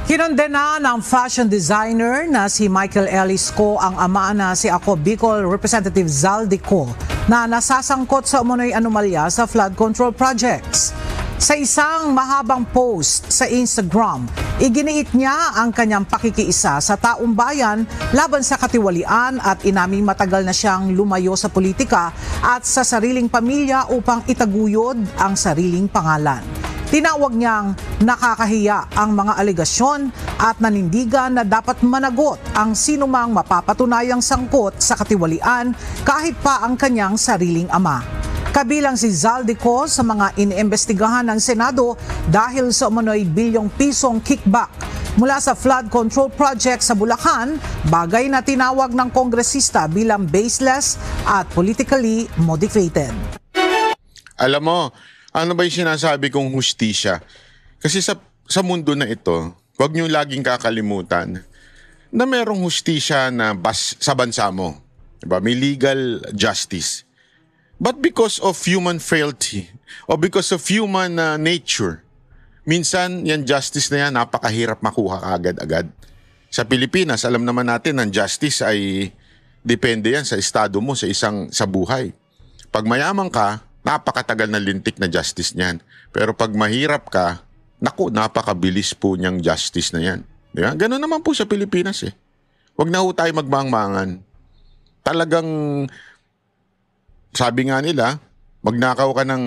Kinondena ng fashion designer na si Michael Ellis Co ang ama na si Ako Bicol Representative Zaldico na nasasangkot sa umunoy anomalya sa flood control projects. Sa isang mahabang post sa Instagram, iginiit niya ang kanyang pakikiisa sa taong bayan laban sa katiwalian at inaming matagal na siyang lumayo sa politika at sa sariling pamilya upang itaguyod ang sariling pangalan. Tinawag niyang nakakahiya ang mga alegasyon at nanindigan na dapat managot ang sinumang mapapatunayang sangkot sa katiwalian kahit pa ang kanyang sariling ama. Kabilang si Zaldico sa mga iniimbestigahan ng Senado dahil sa umano'y bilyong pisong kickback mula sa flood control project sa Bulacan, bagay na tinawag ng kongresista bilang baseless at politically motivated. Alam mo, ano ba yung sinasabi kong hustisya? Kasi sa mundo na ito, huwag niyo laging kakalimutan na merong hustisya na sa bansa mo. Diba? May legal justice. But because of human frailty o because of human nature, minsan yan justice na yan napakahirap makuha agad-agad. Sa Pilipinas, alam naman natin ang justice ay depende yan sa estado mo sa buhay. Pag mayaman ka, Napakatagal na lintik na justice niyan. Pero pag mahirap ka, naku, napakabilis po niyang justice na yan. Diba? Ganun naman po sa Pilipinas eh. Huwag na ho tayo magmangmangan. Talagang, sabi nga nila, magnakaw ka ng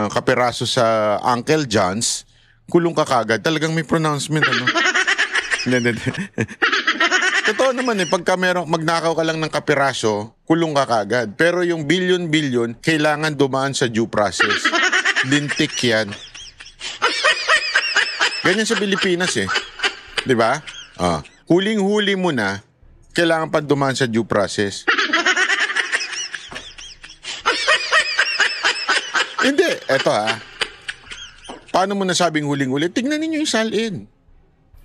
kapiraso sa Uncle John's, kulong ka kagad. Talagang may pronouncement, ano? Totoo naman eh, pagka magnakaw ka lang ng kapiraso, kulong ka kagad. Pero yung billion-billion, kailangan dumaan sa due process. Lintik yan. Ganyan sa Pilipinas eh. Di ba? Huling-huli mo na, kailangan pa dumaan sa due process. Hindi, eto Paano mo nasabing huling-huli? Tignan ninyo yung salin.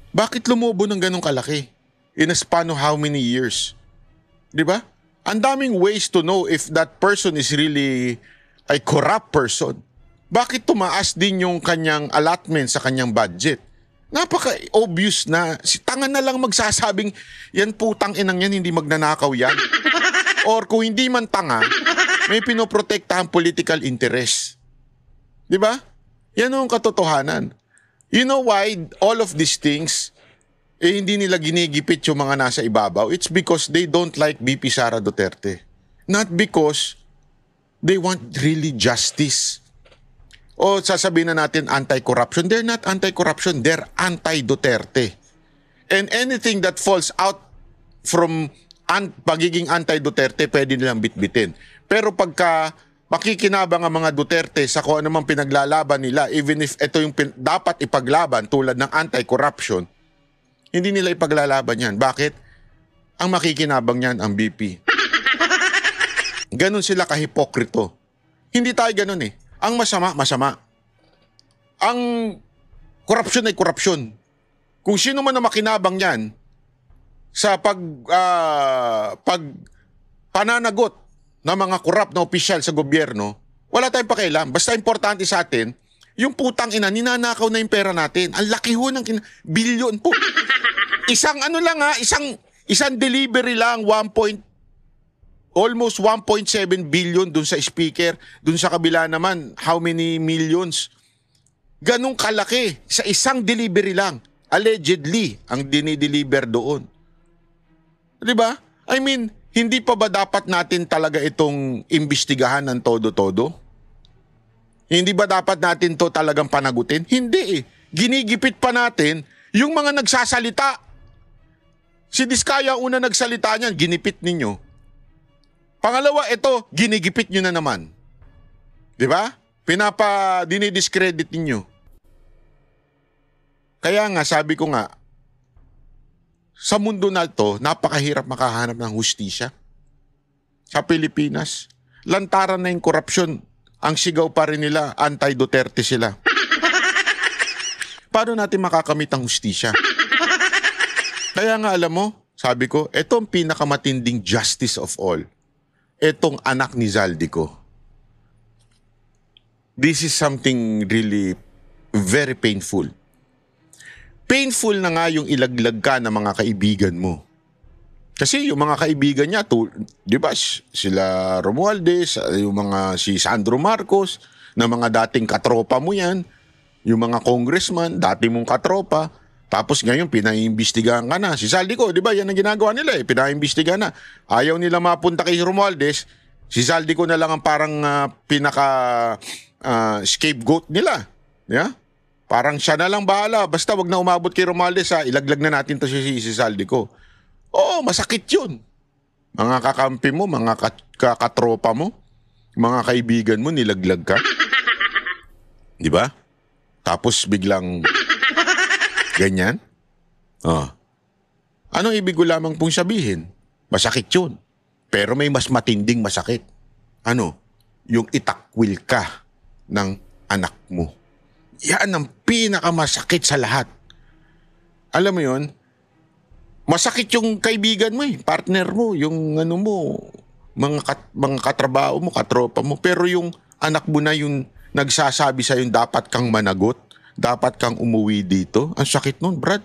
Bakit lumobo ng ganong kalaki? In a span of how many years? Di ba? Ang daming ways to know if that person is really a corrupt person. Bakit tumaas din yung kanyang allotment sa kanyang budget? Napaka-obvious na. Si tanga na lang magsasabing, yan putang inang yan, hindi magnanakaw yan. Or kung hindi man tanga, may pinoprotektahan political interest. Di ba? Yan ang katotohanan. You know why all of these things, hindi nila ginigipit yung mga nasa ibabaw? It's because they don't like VP Sara Duterte. Not because they want really justice. O sasabihin na natin anti-corruption. They're not anti-corruption. They're anti-Duterte. And anything that falls out from pagiging anti-Duterte, pwede nilang bitbitin. Pero pagka makikinabang ang mga Duterte sa kung anumang pinaglalaban nila, even if ito yung dapat ipaglaban tulad ng anti-corruption, hindi nila ipaglalaban yan. Bakit? Ang makikinabang yan ang BP. Ganon sila kahipokrito. Hindi tayo ganon eh. Ang masama, masama. Ang korupsyon ay korupsyon. Kung sino man na makinabang yan sa pananagot ng mga korap na opisyal sa gobyerno, wala tayong pakialam. Basta importante sa atin, yung putang ina, ninanakaw na yung pera natin. Ang laki ho ng bilyon po. Isang isang delivery lang, almost 1.7 billion dun sa speaker. Dun sa kabila naman, how many millions? Ganong kalaki sa isang delivery lang. Allegedly, ang dinideliver doon. Diba? I mean, hindi pa ba dapat natin talaga itong imbestigahan ng todo-todo? Hindi ba dapat natin to talagang panagutin? Hindi eh. Ginigipit pa natin yung mga nagsasalita. Si Diskaya una nagsalita niyan, ginipit ninyo. Pangalawa, ito, ginigipit nyo na naman. Diba? Dinidiscredit ninyo. Kaya nga, sabi ko nga, sa mundo na ito, napakahirap makahanap ng hustisya. Sa Pilipinas, lantaran na yung korupsyon. Ang sigaw pa rin nila, anti-Duterte sila. Paano natin makakamit ang hustisya? Kaya nga alam mo, sabi ko, itong pinakamatinding justice of all, itong anak ni Zaldico. This is something really very painful. Painful na nga yung ilaglag ka ng mga kaibigan mo. Kasi yung mga kaibigan niya, di ba, sila Romualdez, yung mga si Sandro Marcos, na mga dating katropa mo yan, yung mga congressman, dati mong katropa, tapos ngayon pinaimbestigahan ka na. Si Zaldico, di ba, yan ang ginagawa nila eh, pinaimbestigahan na. Ayaw nila mapunta kay Romualdez, si Zaldico na lang ang parang scapegoat nila. Yeah? Parang siya na lang bahala. Basta wag na umabot kay Romualdez ilaglag na natin to si Zaldico. Oo, masakit yun. Mga kakampi mo, mga katropa mo, mga kaibigan mo, nilaglag ka. Di ba? Tapos biglang ganyan. Anong ibig ko lamang pong sabihin? Masakit yun. Pero may mas matinding masakit. Ano? Yung itakwil ka ng anak mo. Yan ang pinakamasakit sa lahat. Alam mo yun? Masakit yung kaibigan mo partner mo, yung ano mo, mga katrabaho mo, katropa mo. Pero yung anak mo na yung nagsasabi sa'yo dapat kang managot, dapat kang umuwi dito. Ang sakit nun, Brad.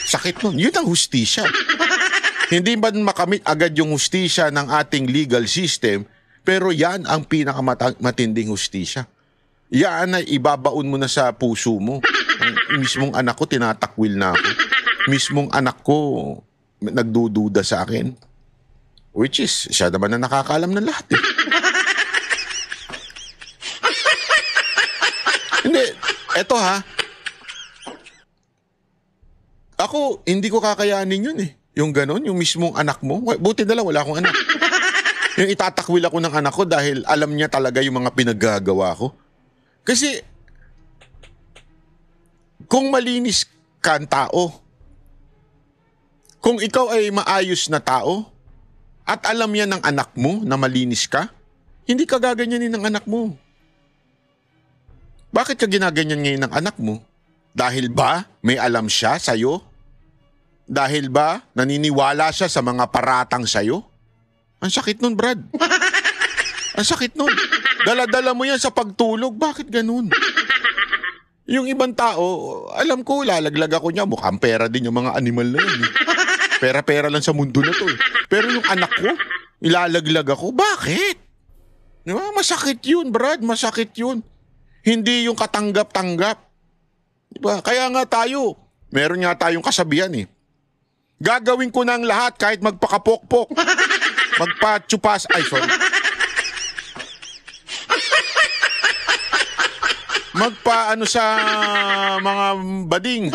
Sakit nun. Yun ang hustisya. Hindi ba makamit agad yung hustisya ng ating legal system Pero yan ang pinakamatinding hustisya. Yan ay ibabaon mo na sa puso mo. Ang mismong anak ko, tinatakwil na ako. Mismong anak ko, nagdududa sa akin. Which is, siya naman na nakakaalam ng lahat eh. Hindi, eto ha. Ako, hindi ko kakayanin yun eh. Yung ganon, yung mismong anak mo. Buti na lang, wala akong anak. Yung itatakwil ako ng anak ko dahil alam niya talaga yung mga pinaggagawa ko. Kasi, kung malinis ka ang tao, kung ikaw ay maayos na tao, at alam yan ng anak mo na malinis ka, hindi ka gaganyanin ng anak mo. Bakit ka ginaganyan ngayon ng anak mo? Dahil ba may alam siya sa'yo? Dahil ba naniniwala siya sa mga paratang sa'yo? Ang sakit nun, Brad. Ang sakit nun. Dala-dala mo yan sa pagtulog. Bakit ganun? Yung ibang tao, alam ko, lalaglag ako niya. Mukhang pera din yung mga animal na yun. Pera-pera lang sa mundo na to. Pero yung anak ko, ilalaglag ako. Bakit? Diba? Masakit yun, Brad. Masakit yun. Hindi yung katanggap-tanggap. Diba? Kaya nga tayo, meron nga tayong kasabihan eh. Gagawin ko ng lahat kahit magpakapokpok. Magpa-chupas. Ay, sorry. Magpa-ano sa mga bading.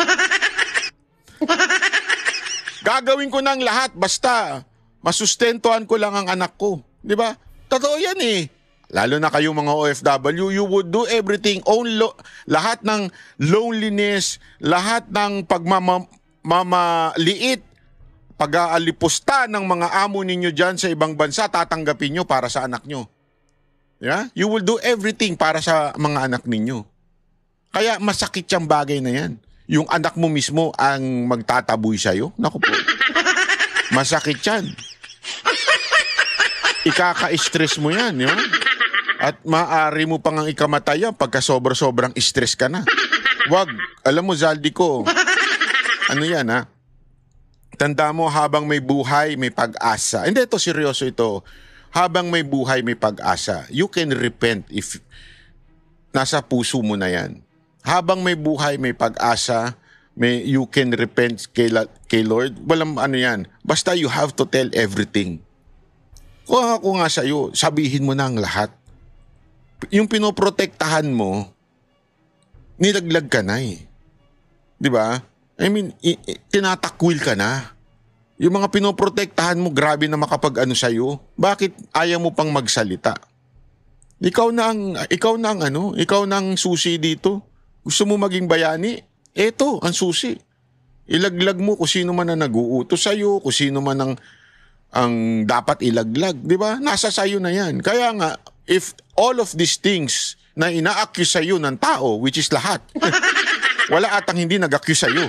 Gagawin ko ng lahat basta masustentuhan ko lang ang anak ko. Di ba? Totoo yan eh. Lalo na kayong mga OFW, you would do everything. Lahat ng loneliness, lahat ng pagmamaliit, pag-aalipusta ng mga amo ninyo dyan sa ibang bansa, tatanggapin nyo para sa anak nyo. Yeah? You will do everything para sa mga anak ninyo. Kaya masakit yung bagay na yan. Yung anak mo mismo ang magtataboy sa'yo. Naku po. Masakit yan. Ikaka-stress mo yan. Yun? At maaari mo pang ang ikamatay yan pagka sobrang stress ka na. Wag. Alam mo, Zaldi ko, ano yan ha? Tanda mo, habang may buhay, may pag-asa. Hindi, ito seryoso ito. Habang may buhay, may pag-asa. You can repent if nasa puso mo na yan. Habang may buhay, may pag-asa, you can repent kay Lord. Walang ano yan. Basta you have to tell everything. Kung ako nga sa'yo, sabihin mo na ang lahat. Yung pinoprotektahan mo, nilaglag ka na eh. Di ba? I mean, tinatakwil ka na. Yung mga pinoprotektahan mo, grabe na makapag-ano sa'yo. Bakit ayaw mo pang magsalita? Ikaw na ang susi dito. Gusto mo maging bayani? Eto, ang susi. Ilaglag mo kung sino man ang nag-uutos sa'yo, kung sino man ang dapat ilaglag. Di ba? Nasa sa'yo na yan. Kaya nga, if all of these things na ina-accuse sa'yo ng tao, which is lahat, wala atang hindi nag-accuse sa'yo.